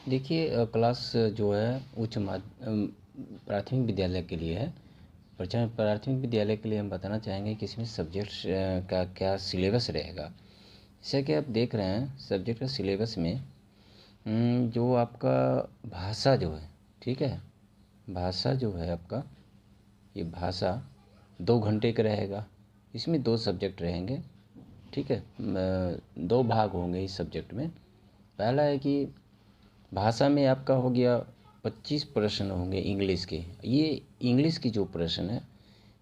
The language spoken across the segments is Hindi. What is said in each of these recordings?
देखिए क्लास जो है प्राथमिक विद्यालय के लिए है। प्राथमिक विद्यालय के लिए हम बताना चाहेंगे कि इसमें सब्जेक्ट्स का क्या सिलेबस रहेगा। जैसे कि आप देख रहे हैं सब्जेक्ट का सिलेबस में जो आपका भाषा जो है, ठीक है, भाषा जो है आपका, ये भाषा 2 घंटे का रहेगा। इसमें 2 सब्जेक्ट रहेंगे, ठीक है। 2 भाग होंगे इस सब्जेक्ट में। पहला है कि भाषा में आपका हो गया 25 प्रश्न होंगे इंग्लिश के। ये इंग्लिश की जो प्रश्न है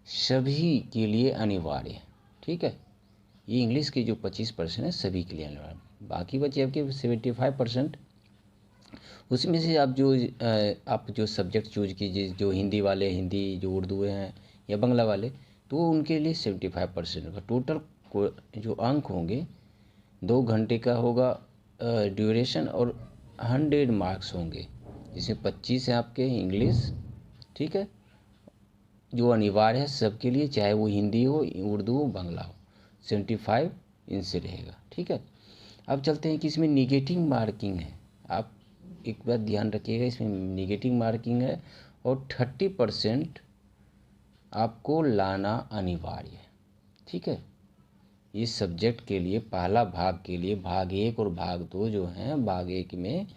सभी के लिए अनिवार्य है, ठीक है। ये इंग्लिश के जो 25 प्रश्न है सभी के लिए अनिवार्य। बाकी बचे आपके 75%। उसमें से आप जो सब्जेक्ट चूज कीजिए, जो हिंदी वाले हिंदी, जो उर्दू हैं या बंगला वाले, तो उनके लिए 75% होगा। टोटल जो अंक होंगे 2 घंटे का होगा ड्यूरेशन, और 100 मार्क्स होंगे। जिसमें 25 है आपके इंग्लिश, ठीक है, जो अनिवार्य है सबके लिए, चाहे वो हिंदी हो, उर्दू हो, बांग्ला हो। 75 इनसे रहेगा, ठीक है। अब चलते हैं कि इसमें निगेटिव मार्किंग है। आप एक बात ध्यान रखिएगा, इसमें निगेटिव मार्किंग है और 30% आपको लाना अनिवार्य है, ठीक है। इस सब्जेक्ट के लिए पहला भाग के लिए भाग 1 और भाग 2 जो हैं, भाग 1 में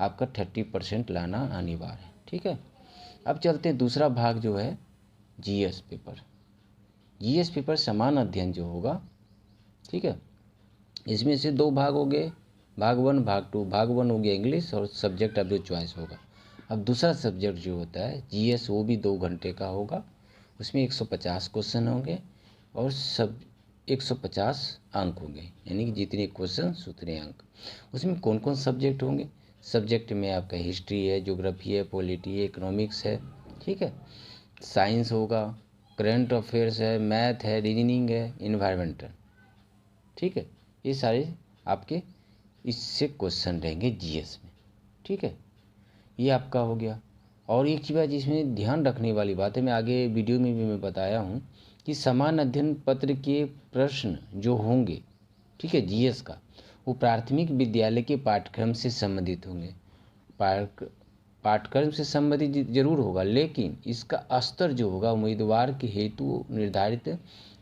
आपका 30% लाना अनिवार्य है, ठीक है। अब चलते हैं दूसरा भाग जो है जीएस पेपर। जीएस पेपर समान अध्ययन जो होगा, ठीक है। इसमें से 2 भाग हो गए, भाग 1 भाग 2। भाग 1 हो गया इंग्लिश और सब्जेक्ट अब जो चॉइस होगा। अब दूसरा सब्जेक्ट जो होता है जीएस, वो भी 2 घंटे का होगा। उसमें 150 क्वेश्चन होंगे और सब 150 अंक होंगे, यानी कि जितने क्वेश्चन उतने अंक। उसमें कौन कौन सब्जेक्ट होंगे? सब्जेक्ट में आपका हिस्ट्री है, ज्योग्राफी है, पॉलिटी है, इकोनॉमिक्स है, ठीक है, साइंस होगा, करंट अफेयर्स है, मैथ है, रीजनिंग है, इन्वायरमेंटल, ठीक है। ये सारे आपके इससे क्वेश्चन रहेंगे जीएस में, ठीक है। ये आपका हो गया। और एक चीज़ जिसमें ध्यान रखने वाली बात है, मैं आगे वीडियो में भी मैं बताया हूँ कि समान अध्ययन पत्र के प्रश्न जो होंगे, ठीक है, जीएस का, वो प्राथमिक विद्यालय के पाठ्यक्रम से संबंधित होंगे। पाठ्यक्रम से संबंधित जरूर होगा, लेकिन इसका स्तर जो होगा उम्मीदवार के हेतु निर्धारित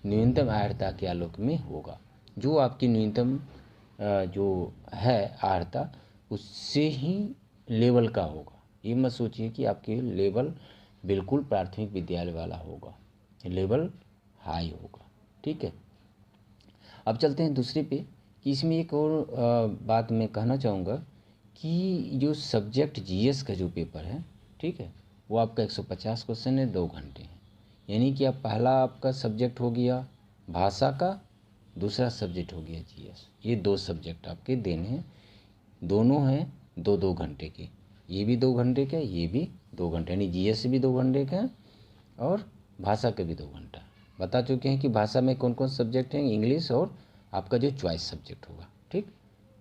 न्यूनतम अर्हता के आलोक में होगा। जो आपकी न्यूनतम जो है अर्हता, उससे ही लेवल का होगा। ये मत सोचिए कि आपके लेवल बिल्कुल प्राथमिक विद्यालय वाला होगा, लेवल हाई होगा, ठीक है। अब चलते हैं दूसरे पे कि इसमें एक और बात मैं कहना चाहूँगा कि जो सब्जेक्ट जीएस का जो पेपर है, ठीक है, वो आपका 150 क्वेश्चन है, 2 घंटे हैं। यानी कि आप पहला आपका सब्जेक्ट हो गया भाषा का, दूसरा सब्जेक्ट हो गया जीएस। ये 2 सब्जेक्ट आपके देने हैं, दोनों हैं 2-2 घंटे के। ये भी 2 घंटे का, ये भी 2 घंटे, यानी जीएस भी 2 घंटे का है और भाषा का भी 2 घंटा। बता चुके हैं कि भाषा में कौन कौन सब्जेक्ट हैं, इंग्लिश और आपका जो चॉइस सब्जेक्ट होगा, ठीक।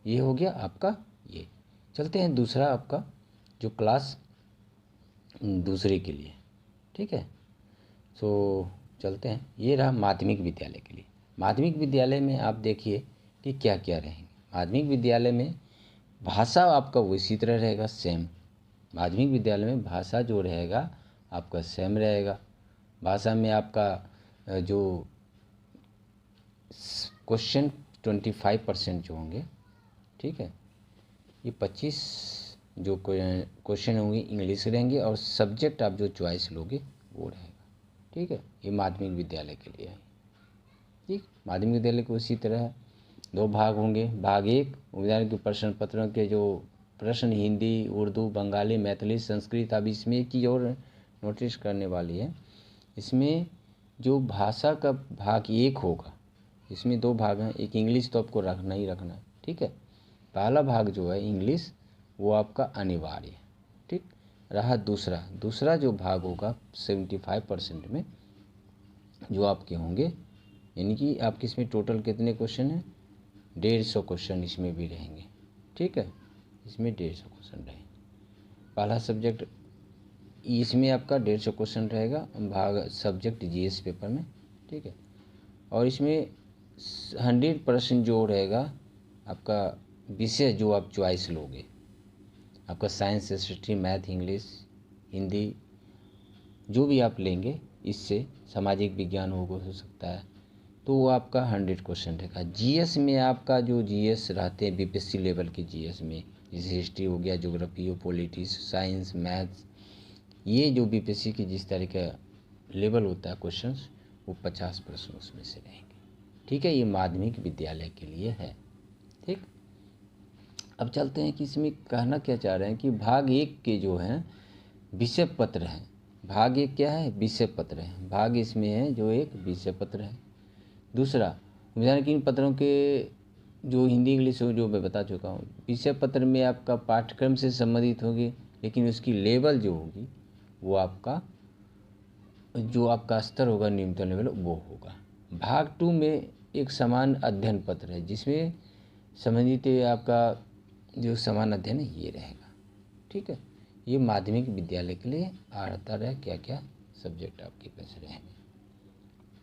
ये हो गया आपका। ये चलते हैं दूसरा आपका जो क्लास दूसरे के लिए, ठीक है। सो चलते हैं, ये रहा माध्यमिक विद्यालय के लिए। माध्यमिक विद्यालय में आप देखिए कि क्या क्या रहेंगे। माध्यमिक विद्यालय में भाषा आपका उसी तरह रहेगा, सेम। माध्यमिक विद्यालय में भाषा जो रहेगा आपका सेम रहेगा। भाषा में आपका जो क्वेश्चन 25% जो होंगे, ठीक है, ये 25 जो क्वेश्चन होंगे इंग्लिश रहेंगे और सब्जेक्ट आप जो चॉइस लोगे वो रहेगा, ठीक है। ये माध्यमिक विद्यालय के लिए है, ठीक। माध्यमिक विद्यालय को उसी तरह है, 2 भाग होंगे। भाग 1 उम्मीदवार के प्रश्न पत्रों के जो प्रश्न हिंदी, उर्दू, बंगाली, मैथिली, संस्कृत। अब इसमें एक चीज़ और नोटिस करने वाली है, इसमें जो भाषा का भाग 1 होगा, इसमें 2 भाग हैं। एक इंग्लिश तो आपको रखना ही रखना है, ठीक है। पहला भाग जो है इंग्लिश, वो आपका अनिवार्य है, ठीक। रहा दूसरा जो भाग होगा 75% में जो आपके होंगे, यानी कि आपके इसमें टोटल कितने क्वेश्चन हैं, 150 क्वेश्चन इसमें भी रहेंगे, ठीक है। इसमें 150 क्वेश्चन रहेंगे। पहला सब्जेक्ट इसमें आपका 150 क्वेश्चन रहेगा, भाग सब्जेक्ट जीएस पेपर में, ठीक है। और इसमें 100% जो रहेगा आपका विषय जो आप चॉइस लोगे, आपका science, history, math, English, Hindi, जो भी आप लेंगे, इससे सामाजिक विज्ञान हो सकता है, तो वो आपका 100 क्वेश्चन रहेगा। जीएस में आपका जो जीएस रहते हैं बीपीएससी लेवल के जीएस में, जैसे हिस्ट्री हो गया, ज्योग्राफी हो, पॉलिटिक्स, साइंस, मैथ्स, ये जो बीपीएससी की जिस तरह का लेवल होता है क्वेश्चंस, वो 50 प्रश्न उसमें से रहेंगे। ठीक है, ये माध्यमिक विद्यालय के लिए है। ठीक, अब चलते हैं कि इसमें कहना क्या चाह रहे हैं कि भाग 1 के जो हैं विषय पत्र हैं। भाग 1 क्या है? विषय पत्र है। भाग इसमें है जो एक विषय पत्र है। दूसरा, विधान के इन पत्रों के जो हिंदी इंग्लिश हो, जो मैं बता चुका हूँ। विषय पत्र में आपका पाठ्यक्रम से संबंधित होगी, लेकिन उसकी लेवल जो होगी वो आपका जो आपका स्तर होगा, न्यूनतम लेवल, वो होगा। भाग 2 में एक समान अध्ययन पत्र है, जिसमें संबंधित आपका जो समान अध्ययन है ये रहेगा। ठीक है, ये माध्यमिक विद्यालय के लिए आता रहे क्या क्या सब्जेक्ट आपके पास रहेंगे।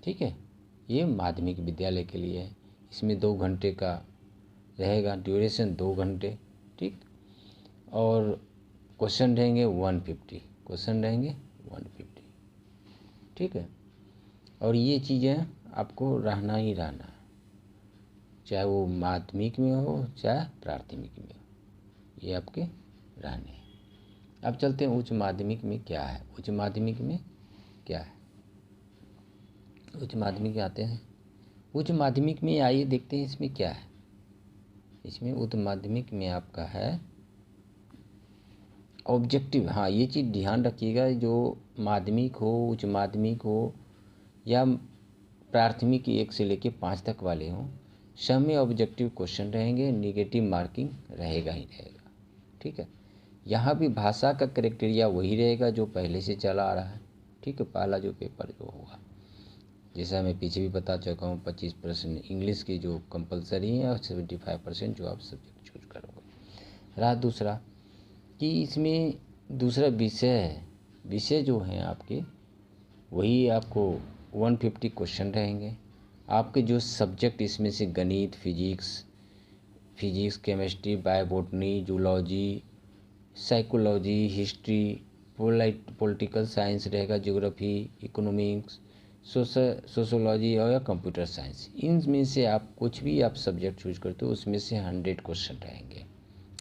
ठीक है, ये माध्यमिक विद्यालय के लिए है। इसमें 2 घंटे का रहेगा ड्यूरेशन, 2 घंटे। ठीक, और क्वेश्चन रहेंगे 150 क्वेश्चन रहेंगे 150। ठीक है, और ये चीज़ें आपको रहना ही रहना है, चाहे वो माध्यमिक में हो चाहे प्राथमिक में हो, ये आपके रहने हैं। अब चलते हैं उच्च माध्यमिक में क्या है। उच्च माध्यमिक में क्या है? उच्च माध्यमिक आते हैं। उच्च माध्यमिक में आइए देखते हैं इसमें क्या है। इसमें उच्च माध्यमिक में आपका है ऑब्जेक्टिव। हाँ, ये चीज़ ध्यान रखिएगा, जो माध्यमिक हो, उच्च माध्यमिक हो या प्राथमिक 1 से लेकर 5 तक वाले हों, सब में ऑब्जेक्टिव क्वेश्चन रहेंगे, निगेटिव मार्किंग रहेगा ही रहेगा। ठीक है, यहाँ भी भाषा का क्राइटेरिया वही रहेगा जो पहले से चला आ रहा है। ठीक है, पहला जो पेपर जो होगा, जैसा मैं पीछे भी बता चुका हूँ, 25% इंग्लिश की जो कंपलसरी है और 75% जो आप सब्जेक्ट चूज करोगे। रहा दूसरा कि इसमें दूसरा विषय है। विषय जो हैं आपके, वही आपको 150 क्वेश्चन रहेंगे। आपके जो सब्जेक्ट इसमें से गणित, physics, chemistry, biobotany, zoology, psychology, history, political science रहेगा, ज्योग्राफी, इकोनॉमिक्स, सोशोलॉजी और या कंप्यूटर साइंस। इनमें से आप कुछ भी आप सब्जेक्ट चूज करते हो, उसमें से 100 क्वेश्चन रहेंगे।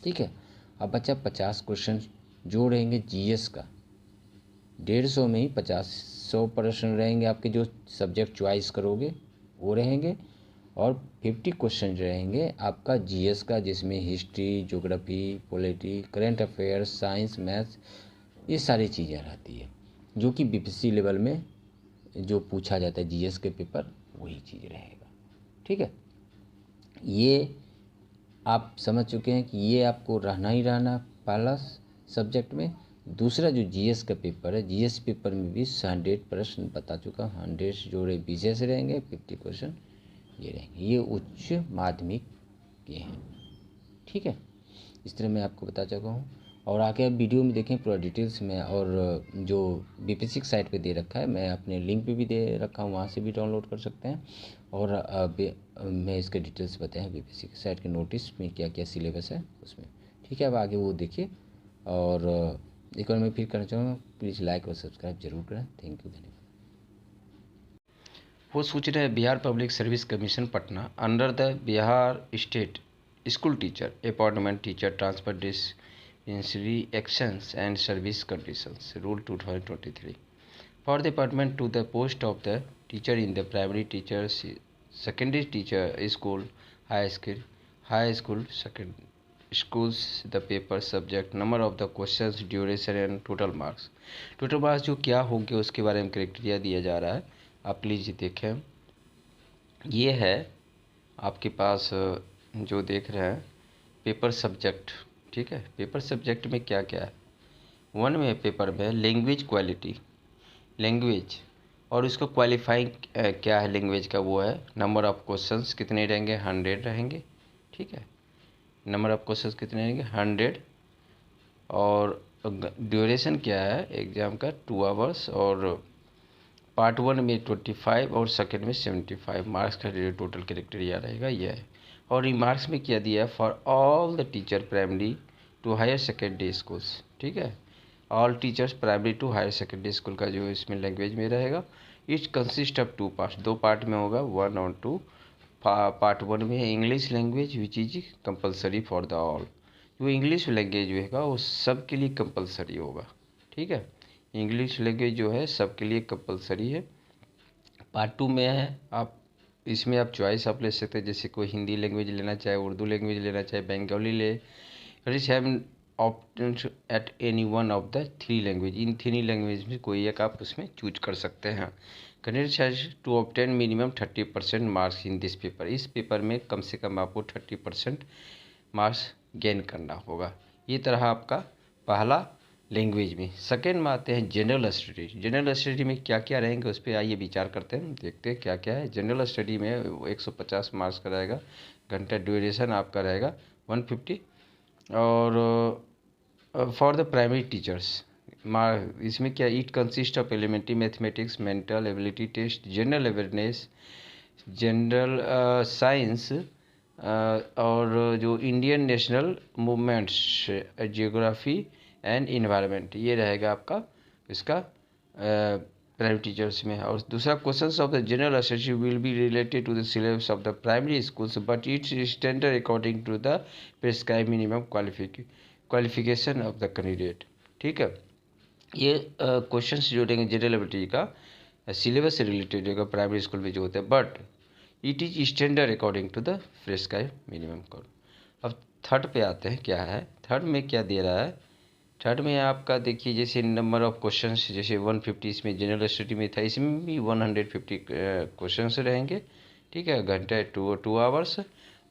ठीक है, अब बच्चा 50 क्वेश्चन जो रहेंगे जीएस का, 150 में ही 100 प्रश्न रहेंगे आपके जो सब्जेक्ट चॉइस करोगे वो रहेंगे, और 50 क्वेश्चन रहेंगे आपका जीएस का, जिसमें history, geography, polity, current affairs, science, maths, ये सारी चीज़ें रहती है, जो कि बीपीएससी लेवल में जो पूछा जाता है जीएस के पेपर, वही चीज़ रहेगा। ठीक है, ये आप समझ चुके हैं कि ये आपको रहना ही रहना पहला सब्जेक्ट में। दूसरा जो जीएस का पेपर है, जीएस पेपर में भी 100 प्रश्न बता चुका हूँ, 100 जोड़े विषय से रहेंगे, 50 क्वेश्चन ये रहेंगे। ये उच्च माध्यमिक के हैं। ठीक है, इस तरह मैं आपको बता चुका हूँ। और आगे आप वीडियो में देखें पूरा डिटेल्स में, और जो बीपीएससी की साइट पे दे रखा है, मैं अपने लिंक पे भी दे रखा हूँ, वहाँ से भी डाउनलोड कर सकते हैं। और मैं इसके डिटेल्स बताया बीपीएससी की साइट के नोटिस में क्या क्या सिलेबस है उसमें। ठीक है, अब आगे वो देखिए। और एक बार मैं फिर करना चाहूँगा, प्लीज़ लाइक और सब्सक्राइब जरूर करें। थैंक यू, धन्यवाद। वो सूच रहे Bihar public service commission Patna under the Bihar state school teacher appointment, teacher transfer, dispensary actions and service conditions rule 2023 for the appointment to the post of the teacher in the primary teacher, secondary teacher school, high school, second schools, the paper, subject, number of the questions, duration and total marks। Total marks जो क्या होंगे उसके बारे में क्राइटेरिया दिया जा रहा है, आप प्लीज़ देखें। ये है आपके पास जो देख रहे हैं पेपर सब्जेक्ट। ठीक है, पेपर सब्जेक्ट में क्या क्या है। 1 में पेपर में लैंग्वेज क्वालिटी, लैंग्वेज और उसका क्वालिफाइंग क्या है लैंग्वेज का, वो है नंबर ऑफ क्वेश्चंस कितने रहेंगे, 100 रहेंगे। ठीक है, नंबर ऑफ क्वेश्चंस कितने रहेंगे, 100। और ड्यूरेशन क्या है एग्ज़ाम का, 2 आवर्स। और पार्ट 1 में 25 और सेकेंड में 75 मार्क्स का टोटल क्राइटेरिया रहेगा, यह है। और रिमार्क्स में क्या दिया है, for all the teacher primary to higher secondary schools, ठीक है। All teachers primary to higher secondary school का जो इसमें लैंग्वेज में रहेगा। It consist of 2 parts, 2 part में होगा, 1 और 2। पार्ट 1 में है English language which is compulsory for the all. जो इंग्लिश लैंग्वेज होगा वो सब के लिए कंपलसरी होगा, ठीक है। इंग्लिश लैंग्वेज जो है सबके लिए कंपलसरी है। पार्ट 2 में है आप इसमें आप चॉइस आप ले सकते हैं, जैसे कोई हिंदी लैंग्वेज लेना चाहे, उर्दू लैंग्वेज लेना चाहे, बंगाली ले, option at any one of the 3 language. इन 3 लैंग्वेज में कोई एक आप उसमें चूज कर सकते हैं। Candidate has to obtain minimum 30% marks in this paper. इस पेपर में कम से कम आपको 30% मार्क्स गेन करना होगा। ये तरह आपका पहला लैंग्वेज में। सेकेंड में आते हैं जनरल स्टडी। जनरल स्टडी में क्या क्या रहेंगे उस पर आइए विचार करते हैं, देखते हैं क्या क्या है। जनरल स्टडी में 150 मार्क्स का रहेगा, घंटा ड्यूरेशन आपका रहेगा 150। और फॉर द प्राइमरी टीचर्स इसमें क्या, it consist of elementary mathematics, mental ability test, general awareness, general science, और जो Indian national movements, geography and environment, ये रहेगा आपका इसका प्राइमरी टीचर्स में। और दूसरा, questions of the general assessment will be related to the syllabus of the primary schools but it's standard according to the prescribe minimum qualification of the candidate, ठीक है। ये क्वेश्चंस जो रहेंगे जनरल एबिलिटी का सिलेबस से रिलेटेड रहेगा प्राइमरी स्कूल में जो होता है, but it is standard according to the prescribe minimum code. अब थर्ड पे आते हैं, क्या है थर्ड में क्या दे रहा है। थर्ड में आपका देखिए, जैसे नंबर ऑफ क्वेश्चंस, जैसे 150 इसमें जनरल स्टडी में था, इसमें भी 150 क्वेश्चंस रहेंगे, ठीक है। घंटे 2 आवर्स,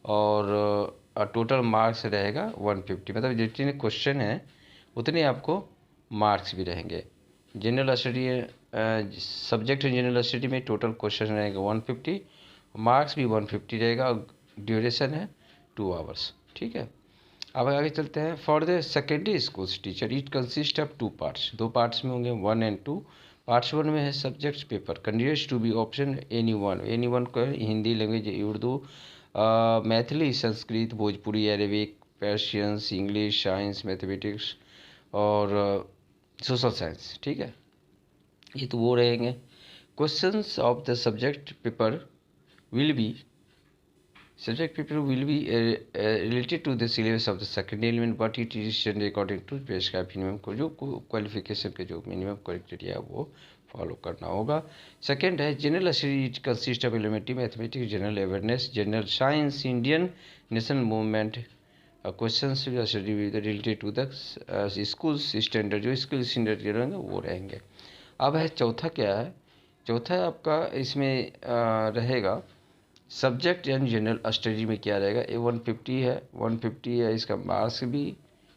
और टोटल मार्क्स रहेगा 150। मतलब जितने क्वेश्चन हैं उतने आपको मार्क्स भी रहेंगे। General study subject general study में टोटल क्वेश्चन रहेगा 150, मार्क्स भी 150 रहेगा, और ड्यूरेशन है 2 आवर्स, ठीक है। अब आगे चलते हैं। For the secondary schools teacher it consist of 2 parts, 2 parts में होंगे 1 और 2। पार्ट्स 1 में है subjects paper, candidates to be option any one को Hindi language, Urdu, Maithili, Sanskrit, Bhojpuri, Arabic, Persians, English, science, mathematics और सोशल साइंस, ठीक है। ये तो वो रहेंगे। Questions of the subject paper will be related to the syllabus of the second element but it is according to prescribed minimum को जो क्वालिफिकेशन के जो मिनिमम क्राइटेरिया है वो फॉलो करना होगा। सेकेंड है general study, it consist of elementary mathematics, general awareness, general science, Indian national movement, questions related to the school standard, जो स्कूल स्टैंडर्ड के रहेंगे वो रहेंगे। अब है चौथा, क्या है चौथा आपका इसमें रहेगा सब्जेक्ट एंड जनरल स्टडी में क्या रहेगा। ये 150 है, इसका मार्क्स भी,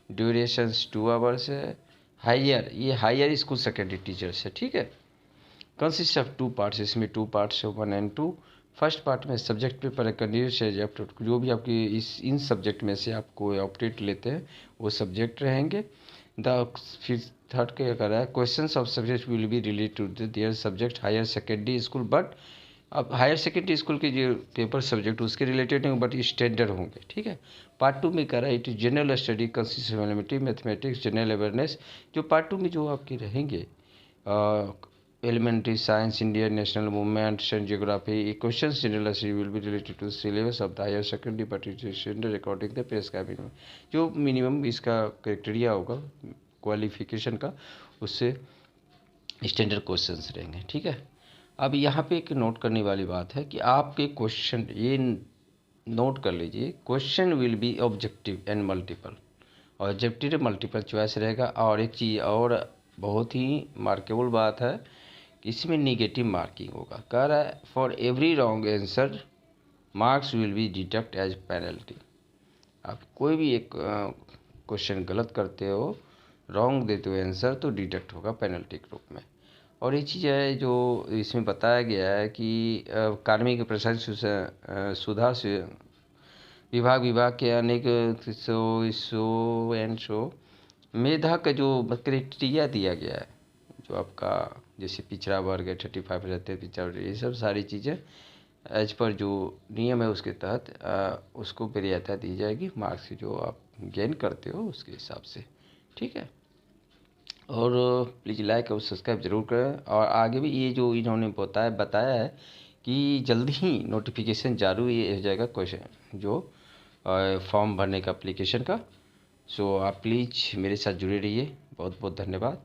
ड्यूरेशन 2 आवर्स है। ये हायर स्कूल सेकेंडरी टीचर्स है, ठीक है। कंसिस्ट ऑफ 2 पार्ट्स, इसमें 2 पार्ट्स है 1 और 2। फर्स्ट पार्ट में सब्जेक्ट पेपर है, कैंडिडेट जो भी आपकी इन सब्जेक्ट में से आपको ऑप्टेट लेते हैं वो सब्जेक्ट रहेंगे। फिर थर्ड क्या कर रहा है, questions of subject will be related to their subject higher secondary school, but अब हायर सेकेंडरी स्कूल के जो पेपर सब्जेक्ट उसके रिलेटेड होंगे बट स्टैंडर्ड होंगे, ठीक है। पार्ट 2 में कह रहा है it general study consist of elementary mathematics, general awareness. जो पार्ट 2 में जो आपके रहेंगे elementary science, Indian national movements and geography, questions general study will be related to syllabus of the higher secondary but it standard according the prescribe minimum. जो मिनिमम इसका क्राइटेरिया होगा क्वालिफिकेशन का, उससे स्टैंडर्ड क्वेश्चंस रहेंगे, ठीक है। अब यहाँ पे एक नोट करने वाली बात है कि आपके क्वेश्चन, ये नोट कर लीजिए, question will be objective and multiple. Objective multiple choice रहेगा। और एक चीज़ और बहुत ही मार्केबल बात है कि इसमें निगेटिव मार्किंग होगा। कह रहा है for every wrong answer marks will be deduct as penalty. आप कोई भी एक क्वेश्चन गलत करते हो, रॉन्ग देते हो आंसर, तो डिडक्ट होगा पेनल्टी के रूप में। और ये चीज़ है जो इसमें बताया गया है कि कार्मिक प्रशासन सुधार से विभाग के अनेक मेधा का जो क्राइटेरिया दिया गया है, जो आपका जैसे पिछड़ा वर्ग है 35 रहते हैं, पिछड़ा वर्ग, ये सब सारी चीज़ें एज पर जो नियम है उसके तहत उसको वरीयता दी जाएगी। मार्क्स जो आप गेन करते हो उसके हिसाब से, ठीक है। और प्लीज़ लाइक और सब्सक्राइब ज़रूर करें। और आगे भी ये जो इन्होंने बताया है कि जल्दी ही नोटिफिकेशन जारी ये हो जाएगा क्वेश्चन जो फॉर्म भरने का एप्लीकेशन का। सो आप प्लीज़ मेरे साथ जुड़े रहिए। बहुत बहुत धन्यवाद,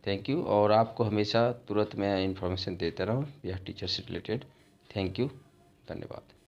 थैंक यू। और आपको हमेशा तुरंत मैं इन्फॉर्मेशन देता रहूँ या टीचर से रिलेटेड। थैंक यू, धन्यवाद।